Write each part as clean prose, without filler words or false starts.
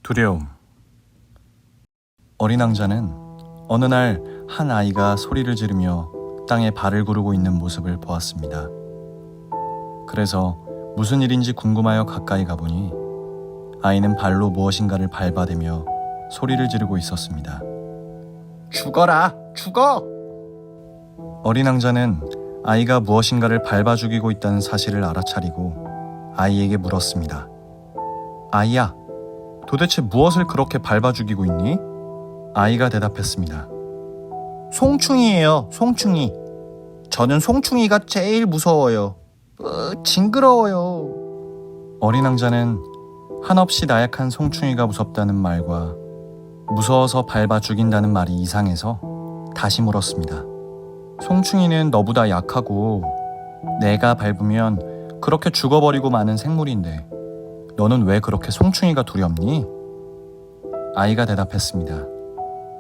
두려움. 어린 왕자는 어느 날 한 아이가 소리를 지르며 땅에 발을 구르고 있는 모습을 보았습니다. 그래서 무슨 일인지 궁금하여 가까이 가보니 아이는 발로 무엇인가를 밟아대며 소리를 지르고 있었습니다. 죽어라! 죽어! 어린 왕자는 아이가 무엇인가를 밟아 죽이고 있다는 사실을 알아차리고 아이에게 물었습니다. 아이야, 도대체 무엇을 그렇게 밟아 죽이고 있니? 아이가 대답했습니다. 송충이에요, 송충이. 저는 송충이가 제일 무서워요. 징그러워요. 어린 왕자는 한없이 나약한 송충이가 무섭다는 말과 무서워서 밟아 죽인다는 말이 이상해서 다시 물었습니다. 송충이는 너보다 약하고 내가 밟으면 그렇게 죽어버리고 마는 생물인데 너는 왜 그렇게 송충이가 두렵니? 아이가 대답했습니다.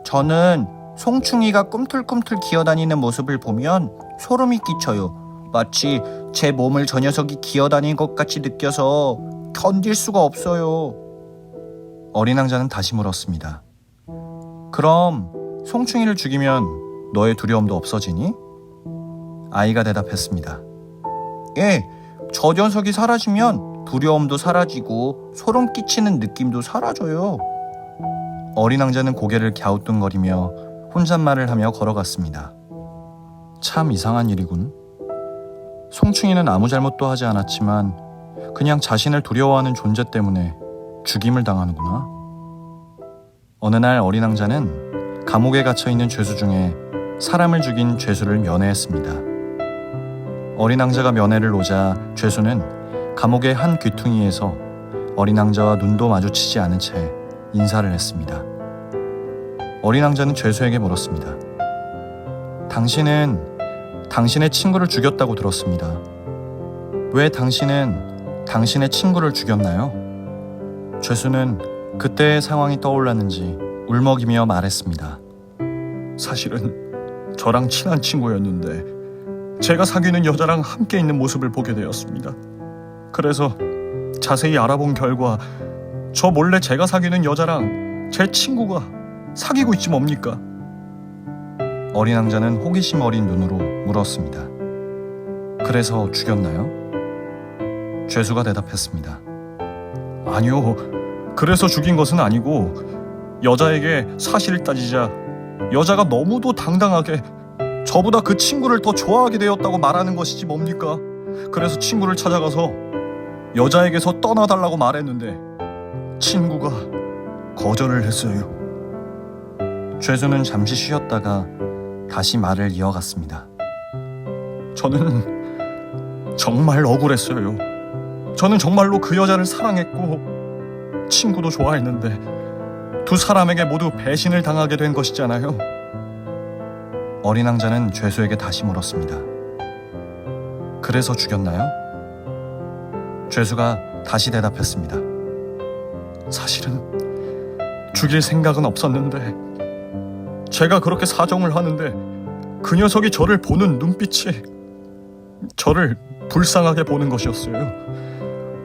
저는 송충이가 꿈틀꿈틀 기어다니는 모습을 보면 소름이 끼쳐요. 마치 제 몸을 저 녀석이 기어다니는 것 같이 느껴서 견딜 수가 없어요. 어린 왕자는 다시 물었습니다. 그럼 송충이를 죽이면 너의 두려움도 없어지니? 아이가 대답했습니다. 예, 저 녀석이 사라지면 두려움도 사라지고 소름 끼치는 느낌도 사라져요. 어린 왕자는 고개를 갸우뚱거리며 혼잣말을 하며 걸어갔습니다. 참 이상한 일이군. 송충이는 아무 잘못도 하지 않았지만 그냥 자신을 두려워하는 존재 때문에 죽임을 당하는구나. 어느 날 어린 왕자는 감옥에 갇혀있는 죄수 중에 사람을 죽인 죄수를 면회했습니다. 어린 왕자가 면회를 오자 죄수는 감옥의 한 귀퉁이에서 어린 왕자와 눈도 마주치지 않은 채 인사를 했습니다. 어린 왕자는 죄수에게 물었습니다. 당신은 당신의 친구를 죽였다고 들었습니다. 왜 당신은 당신의 친구를 죽였나요? 죄수는 그때의 상황이 떠올랐는지 울먹이며 말했습니다. 사실은 저랑 친한 친구였는데 제가 사귀는 여자랑 함께 있는 모습을 보게 되었습니다. 그래서 자세히 알아본 결과 저 몰래 제가 사귀는 여자랑 제 친구가 사귀고 있지 뭡니까? 어린 왕자는 호기심 어린 눈으로 물었습니다. 그래서 죽였나요? 죄수가 대답했습니다. 아니요, 그래서 죽인 것은 아니고 여자에게 사실을 따지자 여자가 너무도 당당하게 저보다 그 친구를 더 좋아하게 되었다고 말하는 것이지 뭡니까? 그래서 친구를 찾아가서 여자에게서 떠나달라고 말했는데 친구가 거절을 했어요. 죄수는 잠시 쉬었다가 다시 말을 이어갔습니다. 저는 정말 억울했어요. 저는 정말로 그 여자를 사랑했고 친구도 좋아했는데 두 사람에게 모두 배신을 당하게 된 것이잖아요. 어린 왕자는 죄수에게 다시 물었습니다. 그래서 죽였나요? 죄수가 다시 대답했습니다. 사실은 죽일 생각은 없었는데 제가 그렇게 사정을 하는데 그 녀석이 저를 보는 눈빛이 저를 불쌍하게 보는 것이었어요.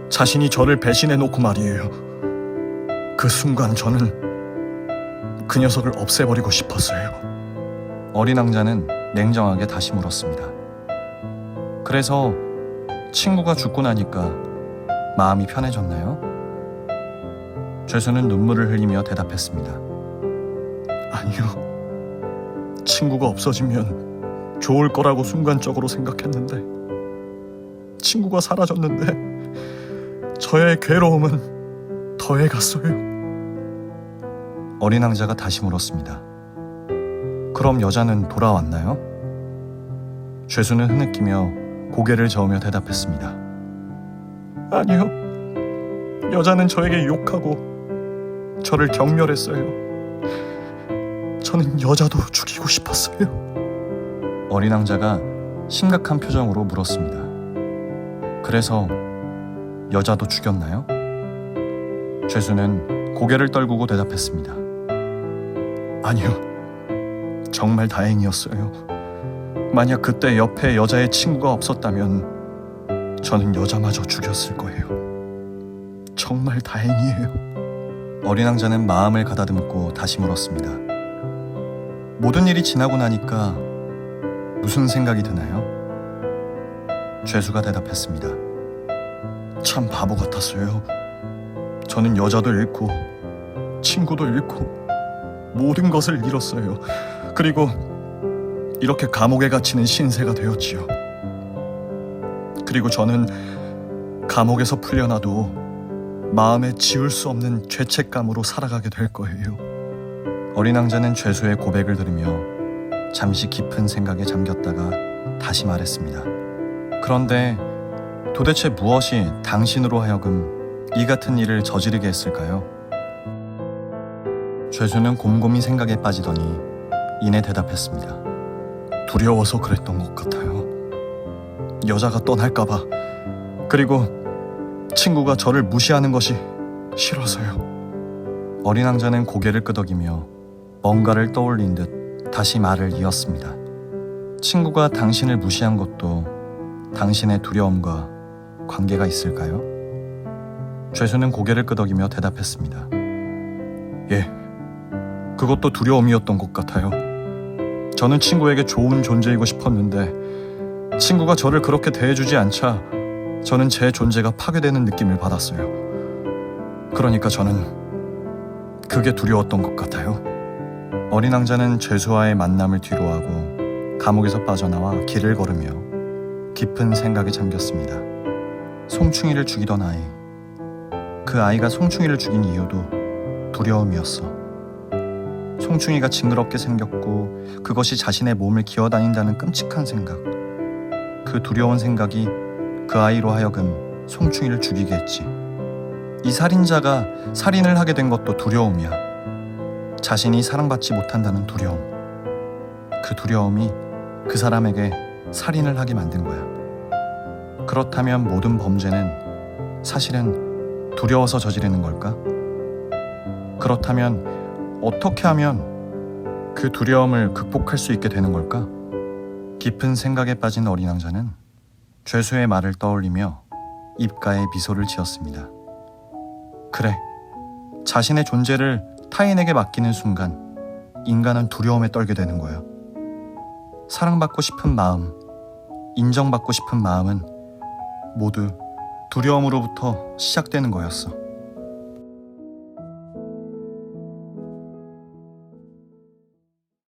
자신이 저를 배신해놓고 말이에요. 그 순간 저는 그 녀석을 없애버리고 싶었어요. 어린 왕자는 냉정하게 다시 물었습니다. 그래서 친구가 죽고 나니까 마음이 편해졌나요? 죄수는 눈물을 흘리며 대답했습니다. 아니요. 친구가 없어지면 좋을 거라고 순간적으로 생각했는데 친구가 사라졌는데 저의 괴로움은 더해갔어요. 어린 왕자가 다시 물었습니다. 그럼 여자는 돌아왔나요? 죄수는 흐느끼며 고개를 저으며 대답했습니다. 아니요. 여자는 저에게 욕하고 저를 경멸했어요. 저는 여자도 죽이고 싶었어요. 어린 왕자가 심각한 표정으로 물었습니다. 그래서 여자도 죽였나요? 죄수는 고개를 떨구고 대답했습니다. 아니요. 정말 다행이었어요. 만약 그때 옆에 여자의 친구가 없었다면 저는 여자마저 죽였을 거예요. 정말 다행이에요. 어린 왕자는 마음을 가다듬고 다시 물었습니다. 모든 일이 지나고 나니까 무슨 생각이 드나요? 죄수가 대답했습니다. 참 바보 같았어요. 저는 여자도 잃고 친구도 잃고 모든 것을 잃었어요. 그리고 이렇게 감옥에 갇히는 신세가 되었지요. 그리고 저는 감옥에서 풀려나도 마음에 지울 수 없는 죄책감으로 살아가게 될 거예요. 어린 왕자는 죄수의 고백을 들으며 잠시 깊은 생각에 잠겼다가 다시 말했습니다. 그런데 도대체 무엇이 당신으로 하여금 이 같은 일을 저지르게 했을까요? 죄수는 곰곰이 생각에 빠지더니 이내 대답했습니다. 두려워서 그랬던 것 같아요. 여자가 떠날까봐, 그리고 친구가 저를 무시하는 것이 싫어서요. 어린 왕자는 고개를 끄덕이며 뭔가를 떠올린 듯 다시 말을 이었습니다. 친구가 당신을 무시한 것도 당신의 두려움과 관계가 있을까요? 죄수는 고개를 끄덕이며 대답했습니다. 예, 그것도 두려움이었던 것 같아요. 저는 친구에게 좋은 존재이고 싶었는데 친구가 저를 그렇게 대해주지 않자 저는 제 존재가 파괴되는 느낌을 받았어요. 그러니까 저는 그게 두려웠던 것 같아요. 어린 왕자는 죄수와의 만남을 뒤로하고 감옥에서 빠져나와 길을 걸으며 깊은 생각에 잠겼습니다. 송충이를 죽이던 아이, 그 아이가 송충이를 죽인 이유도 두려움이었어. 송충이가 징그럽게 생겼고 그것이 자신의 몸을 기어다닌다는 끔찍한 생각, 그 두려운 생각이 그 아이로 하여금 송충이를 죽이게 했지. 이 살인자가 살인을 하게 된 것도 두려움이야. 자신이 사랑받지 못한다는 두려움. 그 두려움이 그 사람에게 살인을 하게 만든 거야. 그렇다면 모든 범죄는 사실은 두려워서 저지르는 걸까? 그렇다면 어떻게 하면 그 두려움을 극복할 수 있게 되는 걸까? 깊은 생각에 빠진 어린 왕자는 죄수의 말을 떠올리며 입가에 미소를 지었습니다. 그래, 자신의 존재를 타인에게 맡기는 순간 인간은 두려움에 떨게 되는 거야. 사랑받고 싶은 마음, 인정받고 싶은 마음은 모두 두려움으로부터 시작되는 거였어.